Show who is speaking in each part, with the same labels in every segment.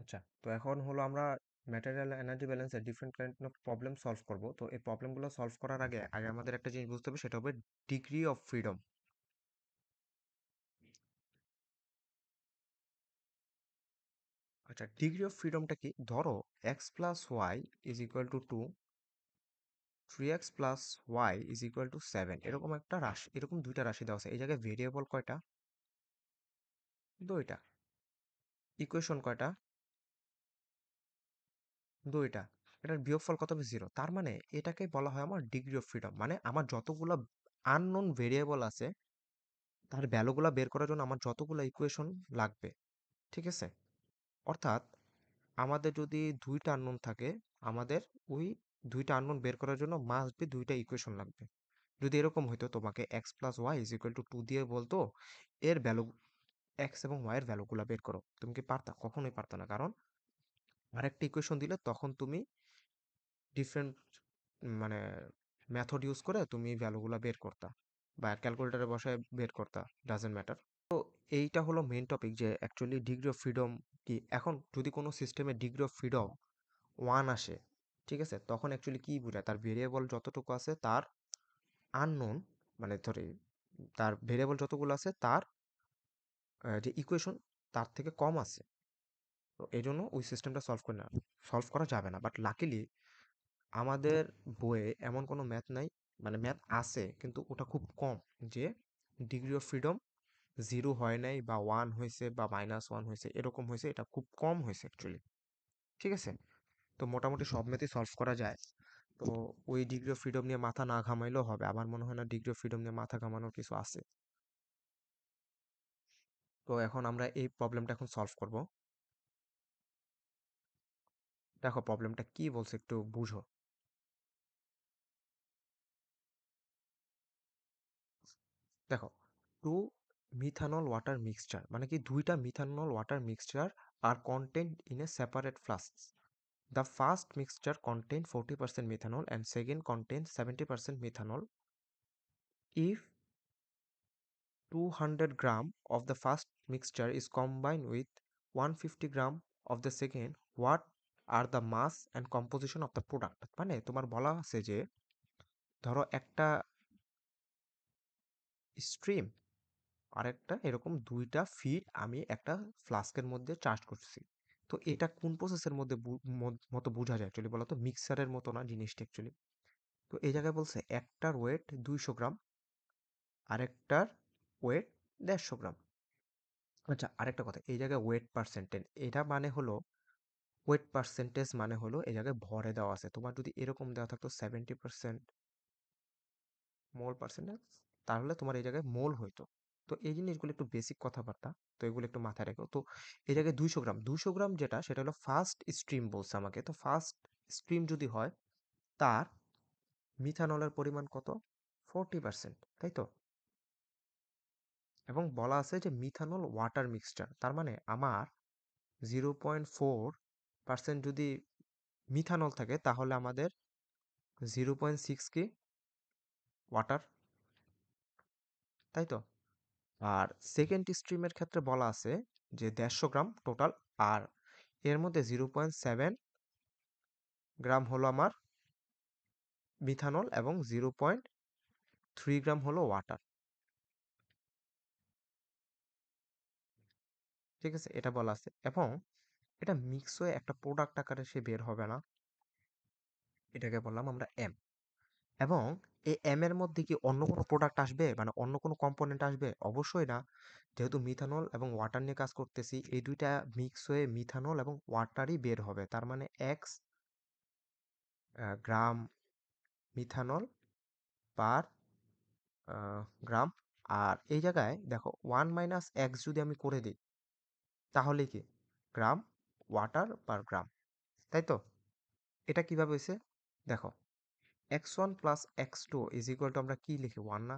Speaker 1: আচ্ছা, তো এখন হলো আমরা ম্যাটেরিয়াল এনার্জি ব্যালেন্সের different kind of problem solve করব। তো এই প্রবলেমগুলো সলভ করার আগে আগে আমাদের একটা জিনিস বুঝতে হবে, সেটা হবে ডিগ্রি অফ ফ্রিডম। আচ্ছা, ডিগ্রি অফ ফ্রিডমটা কি? ধরো x plus y is equal to 2, 3x plus y is equal to 7, এরকম একটা রাশি, এরকম দুইটা রাশি দেওয়া আছে। এই জায়গায় ভেরিয়েবল কয়টা? দুইটা। ইকুয়েশন কয়টা? দুইটা। এটার বিয়োগফল কত হবে? 0। তার মানে এটাকে বলা হয় আমার ডিগ্রি অফ ফ্রিডম। মানে আমার যতগুলো আননোন ভেরিয়েবল আছে তার ভ্যালুগুলা বের করার জন্য আমার যতগুলো ইকুয়েশন লাগবে। ঠিক আছে? অর্থাৎ আমাদের যদি দুইটা আননোন থাকে, আমাদের ওই দুইটা আননোন বের করার জন্য মাস্ট বি দুইটা ইকুয়েশন লাগবে। যদি এরকম হইতো তোমাকে x plus y is equal to 2 দিয়ে বলতো এর ভ্যালু, এক্স এবং ওয়াই এর ভ্যালুগুলা বের করো, তুমি কি পারতা? কখনোই পারতা না। কারণ আরেকটা ইকুয়েশন দিলে তখন তুমি ডিফারেন্ট মানে মেথড ইউজ করে তুমি ভ্যালুগুলা বের করতা, বা ক্যালকুলেটরে বসায় বের করতা, ডাজেন্ট ম্যাটার। তো এইটা হলো মেইন টপিক, যে অ্যাকচুয়ালি ডিগ্রি অফ ফ্রিডম কি। এখন যদি কোনো সিস্টেমে ডিগ্রি অফ ফ্রিডম 1 আসে, ঠিক আছে, তখন অ্যাকচুয়ালি কি বোঝায়? তার ভেরিয়েবল যতটুকু আছে তার আননোন, মানে ধরে তার ভেরিয়েবল যতগুলো আছে তার যে ইকুয়েশন তার থেকে কম আছে। তো এই জন্য ওই সিস্টেমটা সলভ করা যাবে না। বাট লাকিলি আমাদের বইয়ে এমন কোনো ম্যাথ নাই, মানে ম্যাথ আছে কিন্তু ওটা খুব কম, যে ডিগ্রি অফ ফ্রিডম 0 হয় নাই বা 1 হয়েছে বা -1 হয়েছে, এরকম হয়েছে। এটা খুব কম হয়েছে অ্যাকচুয়ালি। ঠিক আছে? তো মোটামুটি সব ম্যাথই সলভ করা যায়। তো ওই ডিগ্রি অফ ফ্রিডম নিয়ে মাথা না ঘামাইলেও হবে। আমার মনে হয় না ডিগ্রি অফ ফ্রিডম নিয়ে মাথা ঘামানোর কিছু আছে। তো এখন আমরা এই প্রবলেমটা এখন সলভ করব। দেখো প্রবলেমটা কি বলছে একটু বুঝো। দেখো, টু মিথানল ওয়াটার মিক্সচার, মানে কি দুইটা মিথানল ওয়াটার মিক্সচার আর content in a separate flask. The first mixture contains 40% methanol and second contains 70% methanol. If 200 gram of the first mixture is combined with 150 gram of the second, what are the mass and composition of the product? মানে তোমার বলা আছে যে ধরো একটা stream আর একটা এরকম দুইটা ফিড আমি একটা ফ্লাস্কের মধ্যে চার্জ করছি। তো এটা কোন প্রসেসের মধ্যে মতো বোঝা যায় অ্যাকচুয়ালি? বলো তো। মিক্সারের মতো না জিনিসটা অ্যাকচুয়ালি। তো এই জায়গায় বলছে একটার ওয়েট 200 গ্রাম, আরেকটার ওয়েট 150 গ্রাম। আচ্ছা, আরেকটা কথা, এই জায়গায় ওয়েট পার্সেন্টেজ, এটা মানে হলো ওয়েট পার্সেন্টেজ মানে হলো এই জায়গায় ভরে দেওয়া আছে। তোমার যদি এরকম দেওয়া থাকতো 70% মোল পার্সেন্টেজ, তাহলে তোমার এই জায়গায় মোল হইতো। তো এই জিনিসগুলো একটু বেসিক কথাবার্তা, তো এগুলো একটু মাথায় রেখো। তো এই জায়গায় 200 গ্রাম, 200 গ্রাম যেটা, সেটা হলো ফার্স্ট স্ট্রিম বলছে আমাকে। তো ফার্স্ট স্ট্রিম যদি হয়, তার মিথানলের পরিমাণ কত? 40%, তাই তো? এবং বলা আছে যে মিথানল ওয়াটার মিক্সচার, তার মানে আমার 0.4% যদি মিথানল থাকে, তাহলে আমাদের 0.6 কি ওয়াটার, তাই তো? আর সেকেন্ড স্ট্রিমের ক্ষেত্রে বলা আছে যে 150 গ্রাম টোটাল, আর এর মধ্যে 0.7 গ্রাম হলো আমার মিথানল এবং 0.3 গ্রাম হলো ওয়াটার। ঠিক আছে? এটা বলা আছে, এবং এটা মিক্স হয়ে একটা প্রোডাক্ট আকারে সে বের হবে না। এটাকে বললাম আমরা এম। এবং এই এম এর মধ্যে কি অন্য কোনো প্রোডাক্ট আসবে, মানে অন্য কোনো কম্পোনেন্ট আসবে? অবশ্যই না। যেহেতু মিথানল এবং ওয়াটার নিয়ে কাজ করতেছি, এই দুইটা মিক্স হয়ে মিথানল এবং ওয়াটারই বের হবে। তার মানে এক্স গ্রাম মিথানল পার গ্রাম। আর এই জায়গায় দেখো 1 - x যদি আমি করে দিই, তাহলে কি গ্রাম ওয়াটার পার গ্রাম, তাই তো? এটা কিভাবে হয়েছে? দেখো, x1 plus x2 is equal two আমরা কি লিখি? 1 না?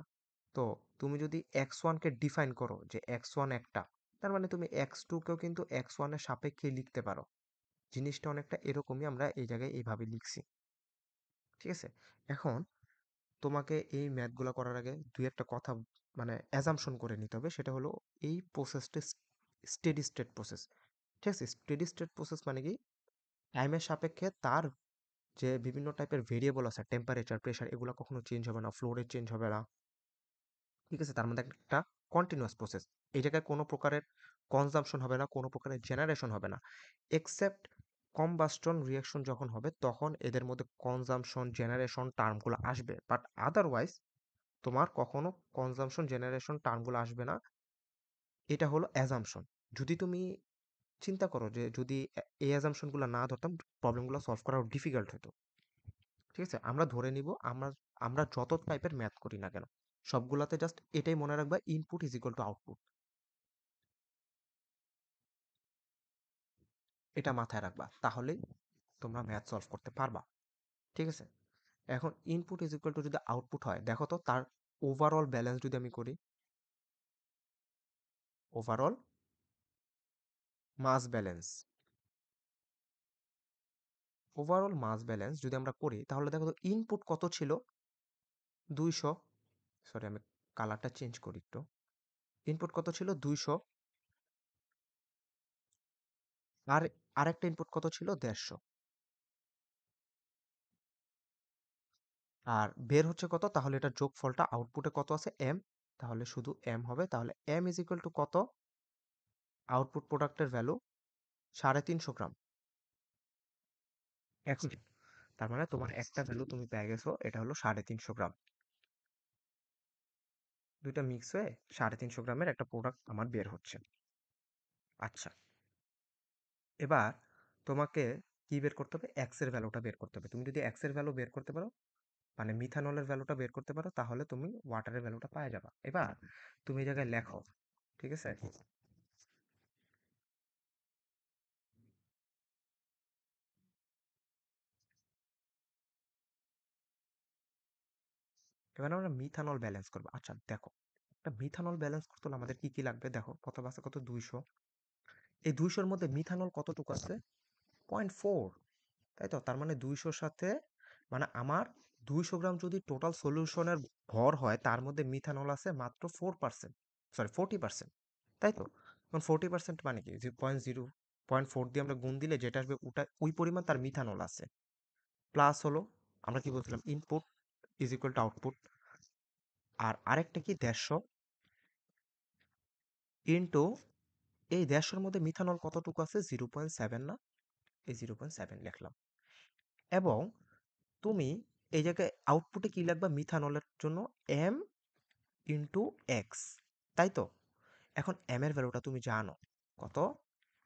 Speaker 1: তো তুমি যদি x1 কে ডিফাইন করো যে x1 একটা, তার মানে তুমি x2 কেও কিন্তু x1 এর সাপেক্ষে লিখতে পারো। জিনিসটা অনেকটা এরকমই, আমরা এই জায়গায় এইভাবে লিখছি। ঠিক আছে? এখন তোমাকে এই ম্যাথগুলো করার আগে দুই একটা কথা মানে অ্যাজাম্পশন করে নিতে হবে। সেটা হলো এই প্রসেসটা স্টেডি স্টেট প্রসেস। ঠিক আছে? স্টেডি স্টেট প্রসেস মানে কি? টাইমের সাপেক্ষে তার যে বিভিন্ন টাইপের ভেরিয়েবল আছে, টেম্পারেচার, প্রেশার, এগুলো কখনো চেঞ্জ হবে না, ফ্লো রেট চেঞ্জ হবে না। ঠিক আছে? তার মধ্যে একটা কন্টিনিউয়াস প্রসেস। এই জায়গায় কোনো প্রকারের কনজাম্পশন হবে না, কোনো প্রকারের জেনারেশন হবে না। এক্সেপ্ট কম্বাস্টন রিঅ্যাকশন যখন হবে তখন এদের মধ্যে কনজাম্পশন, জেনারেশন টার্মগুলো আসবে। বাট আদারওয়াইজ তোমার কখনো কনজাম্পশন, জেনারেশন টার্মগুলো আসবে না। এটা হলো অ্যাজাম্পশন। যদি তুমি চিন্তা করো যে যদি এই অ্যাজাম্পশনগুলো না ধরতাম, প্রবলেমগুলো সলভ করা ডিফিকাল্ট হতো। ঠিক আছে? আমরা ধরে নিব আমরা আমরা যত টাইপের ম্যাথ করি না কেন, সবগুলাতে জাস্ট এটাই মনে রাখবা, input is equal to output. এটা মাথায় রাখবা, তাহলেই তোমরা ম্যাথ সলভ করতে পারবা। ঠিক আছে? এখন ইনপুট ইজ ইকুয়াল টু যদি আউটপুট হয়, দেখো তো তার ওভারঅল ব্যালেন্স যদি আমি করি, ওভারঅল মাস ব্যালেন্স, ওভারঅল মাস ব্যালেন্স যদি আমরা করি তাহলে দেখো তো ইনপুট কত ছিল? 200। সরি, আমি কালারটা চেঞ্জ করি একটু। ইনপুট কত ছিল? 200। আর আরেকটা ইনপুট কত ছিল? 150। আর বের হচ্ছে কত? তাহলে এটার যোগফলটা আউটপুটে কত আছে? এম। তাহলে শুধু এম হবে। তাহলে এম ইজ ইকুয়াল টু কত? আউটপুট প্রোডাক্টের ভ্যালু 350 গ্রাম। এখন তার মানে তোমার একটা ভ্যালু তুমি পেয়ে গেছো, এটা হলো 350 গ্রাম। দুইটা মিক্স হয়ে 350 গ্রামের একটা প্রোডাক্ট আমার বের হচ্ছে। আচ্ছা, এবার তোমাকে কি বের করতে হবে? এক্স এর ভ্যালুটা বের করতে হবে। তুমি যদি এক্স এর ভ্যালু বের করতে পারো, মানে মিথানলের ভ্যালুটা বের করতে পারো, তাহলে তুমি ওয়াটারের ভ্যালুটা পাওয়া যাবে। এবার তুমি এই জায়গায় লেখো। ঠিক আছে? এবার আমরা মিথানল ব্যালেন্স করবো। আচ্ছা দেখো, একটা মিথানল ব্যালেন্স করতে হলে আমাদের কি কি লাগবে? দেখো প্রথম আছে কত? 200। এই 200-র মধ্যে মিথানল কতটুকু আছে? 0.4। তাই তো? তার মানে 200-র সাথে, মানে আমার 200 গ্রাম যদি টোটাল সলিউশনের ভর হয়, তার মধ্যে মিথানল আছে মাত্র 4%, সরি 40%। তাই তো? এখন 40% মানে কি? যে 0.4 দিয়ে আমরা গুণ দিলে যেটা আসবে ওটা ওই পরিমাণ তার মিথানল আছে। প্লাস হলো, আমরা কি বলছিলাম? Input is equal to output. আর আরেকটা কি? 150 ইন্টু এই 150-র মধ্যে মিথানল কতটুকু আছে? 0.7 না? এই 0.7 লিখলাম। এবং তুমি এই জায়গায় আউটপুটে কি লিখবা মিথানলের জন্য? M into X. তাই তো? এখন এম এর ভ্যালুটা তুমি জানো কত?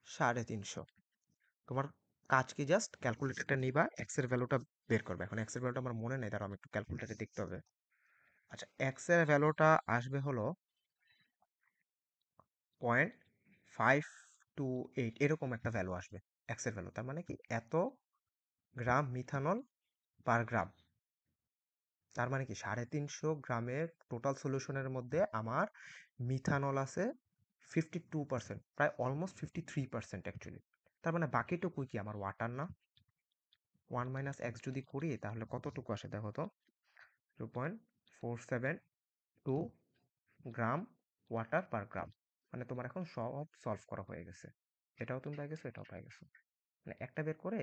Speaker 1: 350। তোমার কাজ কি? জাস্ট ক্যালকুলেটরটা নিবা, এক্স এর ভ্যালুটা বের করবে। এখন এক্স এর ভ্যালুটা আমার মনে নেই, দাঁড়াও আমি একটু ক্যালকুলেটরে দেখতে হবে। আচ্ছা, এক্স এর ভ্যালুটা আসবে হলো 0.528, এরকম একটা ভ্যালু আসবে এক্স এর ভ্যালু। তার মানে কি? এত গ্রাম মিথানল পার গ্রাম। তার মানে কি? 350 গ্রামের টোটাল সলিউশনের মধ্যে আমার মিথানল আছে 52%, প্রায় অলমোস্ট 53% অ্যাকচুয়ালি। তার মানে বাকিটুকু কি আমার ওয়াটার না? 1 - x যদি করি তাহলে কতটুকু আসে দেখো তো? 2.472 গ্রাম ওয়াটার পার গ্রাম। মানে তোমার এখন সব সলভ করা হয়ে গেছে। এটাও তুমি পেয়ে গেছো, এটাও পেয়ে গেছো। মানে একটা বের করে,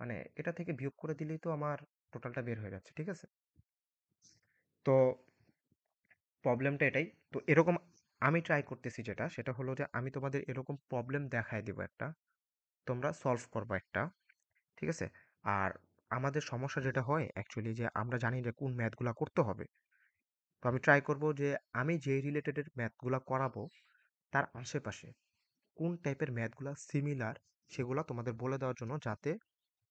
Speaker 1: মানে এটা থেকে বিয়োগ করে দিলেই তো আমার টোটালটা বের হয়ে যাচ্ছে। ঠিক আছে? তো প্রবলেমটা এটাই। তো এরকম আমি ট্রাই করতেছি, যেটা সেটা হলো যে আমি তোমাদের এরকম প্রবলেম দেখায় দিব একটা, তোমরা সলভ করবা একটা। ঠিক আছে? আর আমাদের সমস্যা যেটা হয় অ্যাকচুয়ালি, যে আমরা জানি যে কোন ম্যাথগুলা করতে হবে। তো আমি ট্রাই করব যে আমি যে রিলেটেড ম্যাথগুলা করাবো তার আশেপাশে কোন টাইপের ম্যাথগুলা সিমিলার, সেগুলা তোমাদের বলে দেওয়ার জন্য, যাতে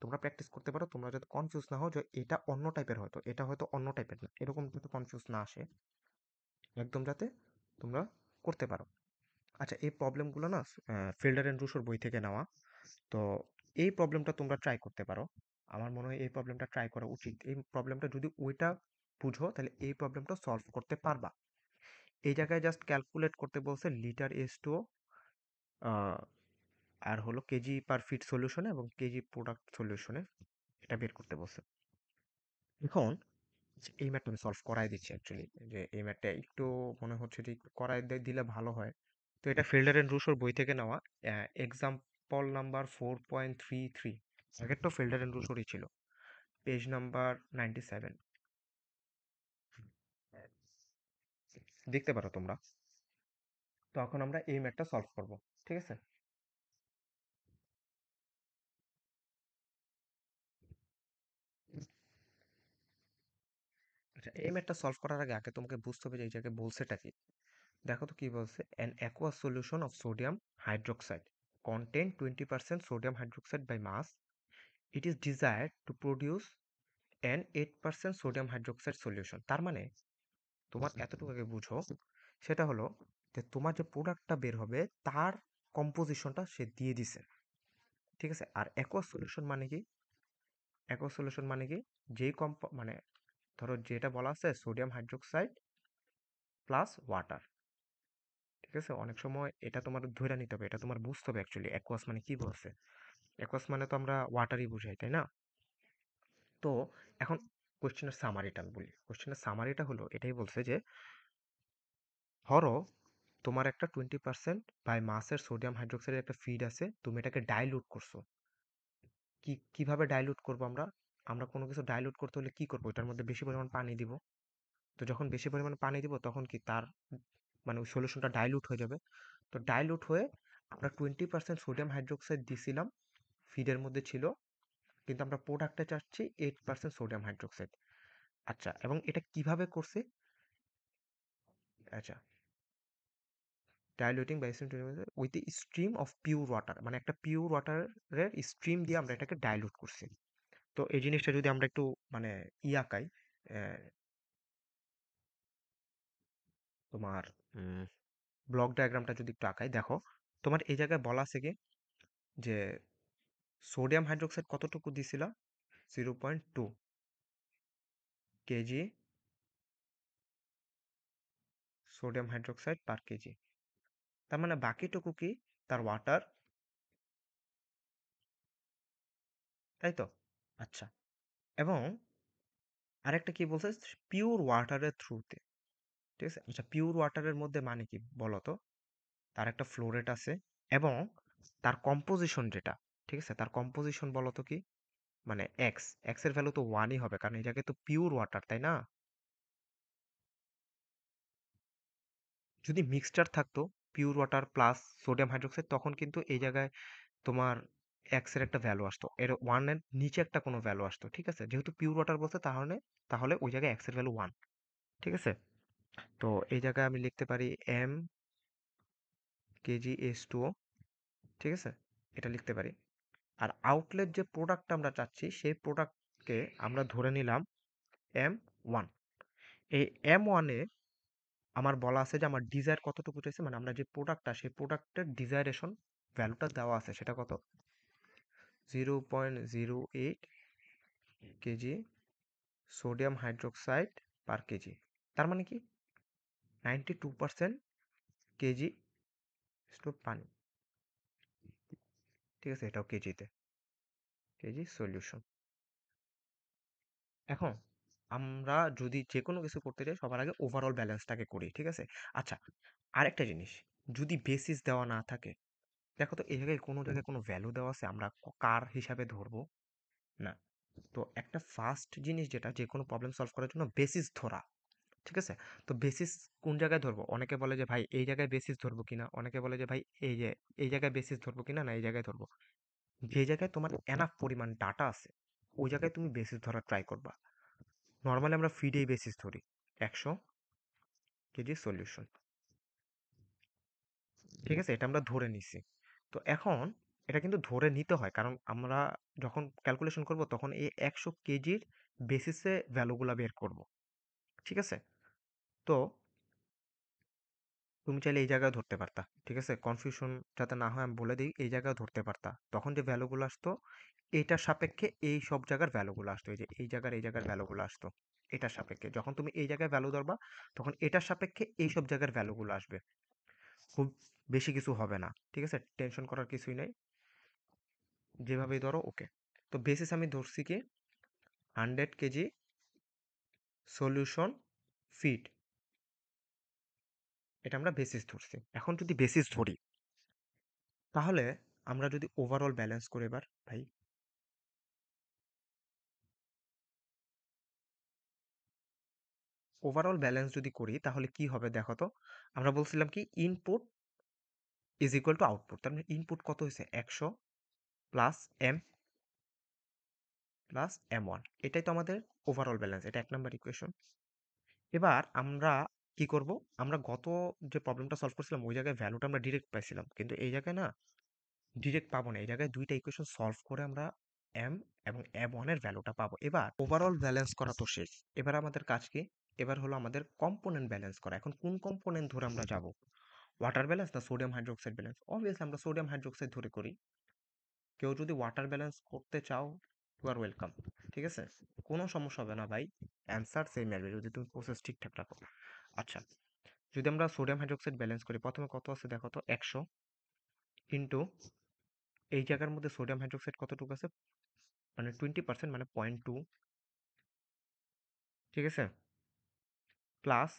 Speaker 1: তোমরা প্র্যাকটিস করতে পারো। তোমরা যাতে কনফিউজ না হও যে এটা অন্য টাইপের, হয়তো এটা হয়তো অন্য টাইপের না, এরকম যাতে কনফিউজ না আসে, একদম যাতে তোমরা করতে পারো। আচ্ছা, এই প্রবলেমগুলো না ফিল্ডার অ্যান্ড রুশোর বই থেকে নেওয়া। তো এই প্রবলেমটা তোমরা ট্রাই করতে পারো। আমার মনে হয় এই প্রবলেমটা ট্রাই করা উচিত। এই প্রবলেমটা যদি ওইটা বুঝো তাহলে এই প্রবলেমটা সলভ করতে পারবা। এই জায়গায় জাস্ট ক্যালকুলেট করতে বলছে লিটার এস টু, আর হলো কেজি পার ফিট সলিউশনে এবং কেজি প্রোডাক্ট সলিউশনে, এটা বের করতে বলছে। এখন এই ম্যাথটা আমি সলভ করাই দিচ্ছি অ্যাকচুয়ালি, যে এই ম্যাথটা একটু মনে হচ্ছে যে একটু করাই দিলে ভালো হয়। তো এটা ফিল্ডার অ্যান্ড রুশোর বই থেকে নেওয়া। এক্সাম এক্সাম্পল নাম্বার 4.33, আগেরটা ফিল্টার অ্যান্ড রুশোরই ছিল, পেজ নাম্বার 97, দেখতে পারো তোমরা। তো এখন আমরা এই ম্যাথটা সলভ করব, ঠিক আছে? আচ্ছা, এই ম্যাথটা সলভ করার আগে আগে তোমাকে বুঝতে হবে যে এই জায়গায় বলছেটা কি। দেখো তো কি বলছে, an aqueous solution of sodium hydroxide contain 20% sodium hydroxide by mass, it is desired to produce an 8% sodium hydroxide solution। তার মানে তোমার এতটুকু আগে বুঝো, সেটা হলো যে তোমার যে প্রোডাক্টটা বের হবে তার কম্পোজিশনটা সে দিয়ে দিছে, ঠিক আছে? আর aqueous solution মানে কি? aqueous solution মানে কি, যেই মানে ধরো যেটা বলা আছে সোডিয়াম হাইড্রোক্সাইড প্লাস ওয়াটার, ঠিক আছে? অনেক সময় এটা তোমার ধরে নিতে হবে, এটা তোমার বুঝতে হবে অ্যাকচুয়ালি অ্যাকোয়াস মানে কি বলছে। অ্যাকোয়াস মানে তো আমরা ওয়াটারই বুঝাই, তাই না? তো এখন কোশ্চেনের সামারিটা বলি। কোশ্চেনের সামারিটা হলো এটাই বলছে যে ধরো তোমার একটা 20% বাই মাসের সোডিয়াম হাইড্রোক্সাইডের একটা ফিড আছে, তুমি এটাকে ডাইলুট করছো। কিভাবে ডাইলুট করবো আমরা? আমরা কোনো কিছু ডাইলুট করতে হলে কি করবো? এটার মধ্যে বেশি পরিমাণ পানি দিব। তো যখন বেশি পরিমাণ পানি দিব তখন কি তার মানে ওই সলিউশনটা ডাইলুট হয়ে যাবে। তো ডাইলুট হয়ে আমরা 20% সোডিয়াম হাইড্রোক্সাইড দিছিলাম, ফিডের মধ্যে ছিল, কিন্তু আমরা প্রোডাক্টে চাচ্ছি 8% সোডিয়াম হাইড্রোক্সাইড। আচ্ছা, এবং এটা কিভাবে করছি? আচ্ছা, diluting by with a stream of pure water, মানে একটা পিওর ওয়াটারের স্ট্রিম দিয়ে আমরা এটাকে ডাইলুট করছি। তো এই জিনিসটা যদি আমরা একটু মানে আঁকাই, তোমার ব্লক ডায়াগ্রামটা যদি একটু আঁকাই, দেখো তোমার এই জায়গায় বলা আছে কি যে সোডিয়াম হাইড্রোক্সাইড কতটুকু দিছিল? 0.2 কেজি সোডিয়াম হাইড্রোক্সাইড পার কেজি। তার মানে বাকিটুকু কি? তার ওয়াটার, তাই তো? আচ্ছা, এবং আরেকটা কি বলছে, পিওর ওয়াটারের থ্রুতে, ঠিক আছে? আচ্ছা, পিওর ওয়াটারের মধ্যে মানে কি বলো তো? তার একটা ফ্লো রেট আছে, এবং তার কম্পোজিশন যেটা, ঠিক আছে, তার কম্পোজিশন বলো তো কি? মানে এক্স, এক্স এর ভ্যালু তো ওয়ানই হবে, কারণ এই জায়গায় তো পিওর ওয়াটার, তাই না? যদি মিক্সচার থাকতো pure water plus sodium hydroxide, তখন কিন্তু এই জায়গায় তোমার এক্স এর একটা ভ্যালু আসতো, এর ওয়ানের নিচে একটা কোনো ভ্যালু আসতো, ঠিক আছে? যেহেতু পিওর ওয়াটার বলছে, তাহলে তাহলে ওই জায়গায় এক্স এর ভ্যালু ওয়ান, ঠিক আছে? তো এই জায়গায় আমি লিখতে পারি এম কেজি এস টু ও, ঠিক আছে? এটা লিখতে পারি। আর আউটলেট যে প্রোডাক্টটা আমরা চাচ্ছি সেই প্রোডাক্টকে আমরা ধরে নিলাম এম ওয়ান। এই এম ওয়ানে আমার বলা আছে যে আমার ডিজায়ার কতটুকু চাইছে, মানে আমরা যে প্রোডাক্টটা, সেই প্রোডাক্টের ডিজায়ারেশন ভ্যালুটা দেওয়া আছে, সেটা কত? 0.08 কেজি সোডিয়াম হাইড্রোক্সাইড পার কেজি। তার মানে কি 92% কেজি স্টোভ পানি, ঠিক আছে? এটাও কেজিতে, কেজি সলিউশন। এখন আমরা যদি যে কোনো কিছু করতে যাই সবার আগে ওভারঅল ব্যালেন্সটাকে করি, ঠিক আছে? আচ্ছা, আরেকটা জিনিস, যদি বেসিস দেওয়া না থাকে, দেখো তো এই জায়গায় কোনো জায়গায় কোনো ভ্যালু দেওয়া আছে আমরা কার হিসাবে ধরবো? না। তো একটা ফার্স্ট জিনিস যেটা যে কোনো প্রবলেম সলভ করার জন্য বেসিস ধরা, ঠিক আছে? তো বেসিস কোন জায়গায় ধরবো? অনেকে বলে যে ভাই এই জায়গায় বেসিস ধরবো কিনা, অনেকে বলে যে ভাই এই যে এই জায়গায় বেসিস ধরবো কিনা, না এই জায়গায় ধরবো। যে জায়গায় তোমার এনাফ পরিমাণ ডাটা আছে ওই জায়গায় তুমি বেসিস ধরার ট্রাই করবা। নর্মালি আমরা ফিডেই বেসিস ধরি 100 কেজি সলিউশন, ঠিক আছে? এটা আমরা ধরে নিছি। তো এখন এটা কিন্তু ধরে নিতে হয়, কারণ আমরা যখন ক্যালকুলেশন করব তখন এই 100 কেজির বেসিসে ভ্যালুগুলা বের করব, ঠিক আছে? তো তুমি চাইলে এই জায়গায় ধরতে পারতা, ঠিক আছে? কনফিউশন যাতে না হয় আমি বলে দিই, এই জায়গায় ধরতে পারতা, তখন যে ভ্যালুগুলো আসতো এটার সাপেক্ষে এই সব জায়গার ভ্যালুগুলো আসতো, এই যে এই জায়গার ভ্যালুগুলো আসতো এটার সাপেক্ষে। যখন তুমি এই জায়গায় ভ্যালু ধরবা তখন এটার সাপেক্ষে এই সব জায়গার ভ্যালুগুলো আসবে। খুব বেশি কিছু হবে না, ঠিক আছে? টেনশন করার কিছুই নেই, যেভাবেই ধরো ওকে। তো বেসিস আমি ধরছি কি 100 কেজি সলিউশন ফিড, এটা আমরা বেসিস ধরছি। এখন যদি বেসিস ধরি তাহলে আমরা যদি ওভারঅল ব্যালেন্স করি এবার ভাই, ওভারঅল ব্যালেন্স যদি করি তাহলে কি হবে দেখো তো। আমরা বলছিলাম কি input is equal to output, তার মানে ইনপুট কত হয়েছে 100 প্লাস এম প্লাস M1, এটাই তো আমাদের ওভারঅল ব্যালেন্স, এটা 1 নম্বর ইকুয়েশন। এবার আমরা কি করব, আমরা গত যে প্রবলেমটা সলভ করছিলাম ওই জায়গায় ভ্যালুটা আমরা ডিরেক্ট পাইছিলাম, কিন্তু এই জায়গায় না ডিরেক্ট পাবো না, এই জায়গায় দুইটা ইকুয়েশন সলভ করে আমরা এম এবং M1 এর ভ্যালুটা পাবো। এবার ওভারঅল ব্যালেন্স করা তো শেষ, এবার আমাদের কাজ কি, এবার হলো আমাদের কম্পোনেন্ট ব্যালেন্স করা। এখন কোন কম্পোনেন্ট ধরে আমরা যাব, ওয়াটার ব্যালেন্স না সোডিয়াম হাইড্রোক্সাইড ব্যালেন্স? অবভিয়াসলি আমরা সোডিয়াম হাইড্রোক্সাইড ধরে করি। কেউ যদি ওয়াটার ব্যালেন্স করতে চাও, ইউ আর ওয়েলকাম, ঠিক আছে, কোনো সমস্যা হবে না ভাই, অ্যান্সার সেম আসবে যদি তুমি প্রসেস ঠিকঠাক রাখো। আচ্ছা, যদি আমরা সোডিয়াম হাইড্রোক্সাইড ব্যালেন্স করি, প্রথমে কত আছে দেখো তো, 100 ইন্টু এই জায়গার মধ্যে সোডিয়াম হাইড্রোক্সাইড কতটুকু আছে, মানে 20%, মানে 0.2, ঠিক আছে, প্লাস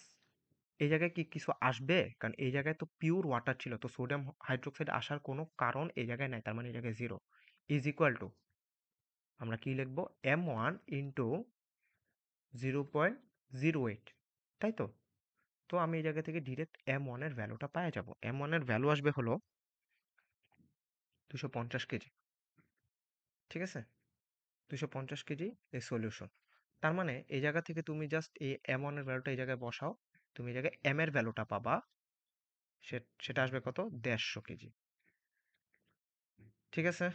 Speaker 1: এই জায়গায় কি কিছু আসবে, কারণ এই জায়গায় তো পিওর ওয়াটার ছিল, তো সোডিয়াম হাইড্রোক্সাইড আসার কোনো কারণ এই জায়গায় নাই, তার মানে এই জায়গায় জিরো, ইজ ইকুয়াল টু আমরা কি লিখবো, M1 ইন্টু 0.08, তাই তো। তো আমি এই জায়গা থেকে ডিরেক্ট M1 এর ভ্যালুটা পাওয়া যাব, M1 এর ভ্যালু আসবে হলো 250 কেজি, ঠিক আছে, 250 কেজি এই সলিউশন। তার মানে এই জায়গা থেকে তুমি জাস্ট এই M1 এর ভ্যালুটা এই জায়গায় বসাও, তুমি এই জায়গায় M এর ভ্যালুটা পাবা, সেটা আসবে কত, 150 কেজি, ঠিক আছে।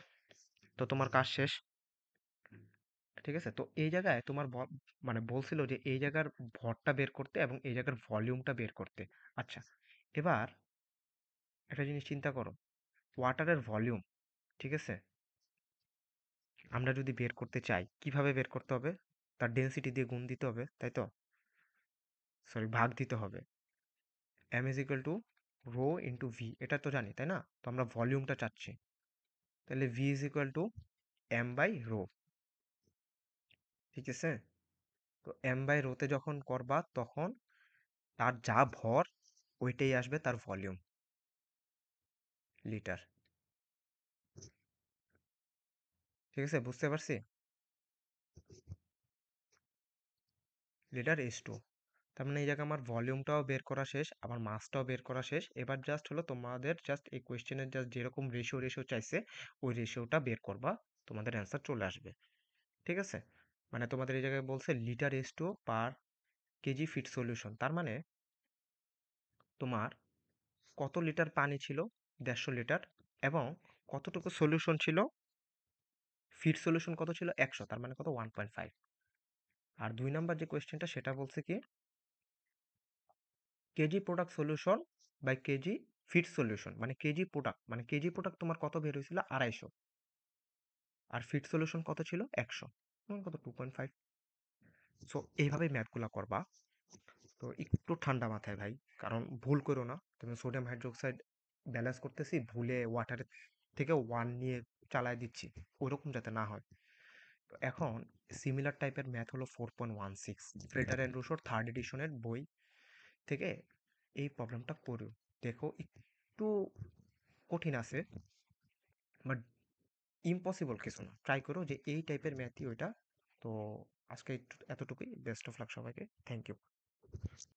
Speaker 1: তো তোমার কাজ শেষ, ঠিক আছে। তো এই জায়গায় তোমার মানে বলছিল যে এই জায়গার ভরটা বের করতে এবং এই জায়গার ভলিউমটা বের করতে। আচ্ছা, এবার একটা জিনিস চিন্তা করো, ওয়াটারের ভলিউম, ঠিক আছে, আমরা যদি বের করতে চাই কিভাবে বের করতে হবে, তার ডেনসিটি দিয়ে গুণ দিতে হবে, তাই তো, সরি ভাগ দিতে হবে, m is equal to rho into V, এটা তো জানি তাই না, তো আমরা ভলিউমটা চাচ্ছি, তাহলে V is equal to M by rho, ঠিক আছে। তো এম বাই রোতে যখন করবা তখন তার যা ভর ওইটাই আসবে তার ভলিউম, লিটার, ঠিক আছে, বুঝতে পারছি, লিটার এস টু। তার মানে এই জায়গায় আমার ভলিউমটাও বের করা শেষ, আমার মাসটাও বের করা শেষ, এবার জাস্ট হলো তোমাদের জাস্ট এই কোয়েশ্চেনের জাস্ট যেরকম রেশিও চাইছে ওই রেশিওটা বের করবা, তোমাদের অ্যান্সার চলে আসবে, ঠিক আছে। মানে তোমাদের এই জায়গায় বলছে লিটার এস টু পার কেজি ফিট সলিউশন, তার মানে তোমার কত লিটার পানি ছিল, 150 লিটার, এবং কতটুকু সলিউশন ছিল, ফিট সলিউশন কত ছিল, 100, তার মানে কত, 1.5। আর 2 নাম্বার যে কোয়েশ্চেনটা সেটা বলছে কি, KG product solution by KG feed solution, মানে কেজি প্রোডাক্ট তোমার কত বের হয়েছিল, 250, আর ফিট সলিউশন কত ছিল, 100, কত, 2.5। সো এইভাবেই ম্যাথগুলো করবা। তো একটু ঠান্ডা মাথায় ভাই, কারণ ভুল করো না, তুমি সোডিয়াম হাইড্রোক্সাইড ব্যালেন্স করতেছি ভুলে ওয়াটারের থেকে 1 নিয়ে চালায় দিচ্ছি, ওইরকম যাতে না হয়। তো এখন সিমিলার টাইপের ম্যাথ হলো 4.16, ফ্রেটার অ্যান্ড রুশোর থার্ড এডিশনের বই থেকে এই প্রবলেমটা করো, দেখো একটু কঠিন আছে, বাট ইম্পসিবল কিছু না, ট্রাই করো যে এই টাইপের ম্যাথই ওইটা। তো আজকে একটু এতটুকুই, বেস্ট অফ লাক সবাইকে, থ্যাংক ইউ।